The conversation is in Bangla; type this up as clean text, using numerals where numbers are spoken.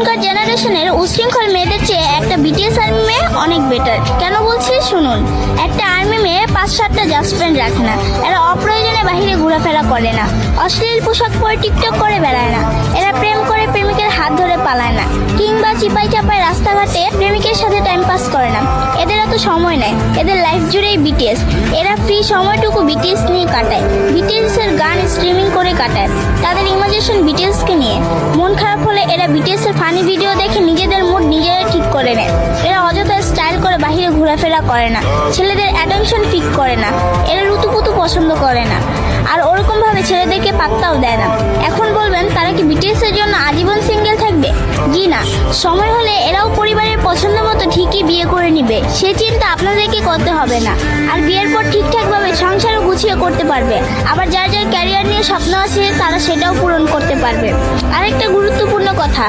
এখনকার জেনারেশনের উশৃঙ্খল মেয়েদের চেয়ে একটা বিটিএস আর্মি মেয়ে অনেক বেটার। কেন বলছি শুনুন। একটা আর্মি মেয়ে 5-7টা জাস্টফ্রেন্ড রাখে না। এরা অপ্রয়োজনে বাহিরে ঘোরাফেরা করে না, অশ্লীল পোশাক পরে টিকটক করে বেড়ায় না, এরা প্রেম করে প্রেমিকের হাত ধরে পালায় না, কিংবা চিপাই চাপায় রাস্তাঘাটে প্রেমিকের সাথে টাইম পাস করে না। এদের এত সময় নেয়, এদের লাইফ জুড়েই বিটিএস। এরা ফ্রি সময়টুকু বিটিএস নিয়ে কাটায়, বিটিএস এর গান স্ট্রিমিং করে কাটায়, তাদের ইমাজিনেশন বিটিএস কে নিয়ে। মন খারাপ হলে এরা বিটিএস এর ফানি ভিডিও দেখে নিজেদের মুড নিজেরা ঠিক করে নেয়। এরা অযথা স্টাইল করে বাহিরে ঘোরাফেরা করে না, ছেলেদের অ্যাটেনশন পিক করে না, এরা রুতুপুতু পছন্দ করে না, আর ওরকম ভাবে ছেলেদেরকে পাত্তাও দেয় না। এখন বলবেন তারা কি বিটিএস এর জন্য আজীবন সিঙ্গেল থাকবে? জি না, সময় হলে এরাও পরিবারের পছন্দ মতো ঠিকই বিয়ে করে নিবে, সে চিন্তা আপনাদেরকে করতে হবে না। আর বিয়ের পর ঠিকঠাকভাবে সংসারও গুছিয়ে করতে পারবে। আবার যার যার ক্যারিয়ার নিয়ে স্বপ্ন আছে তারা সেটাও পূরণ করতে পারবে। আরেকটা গুরুত্বপূর্ণ কথা,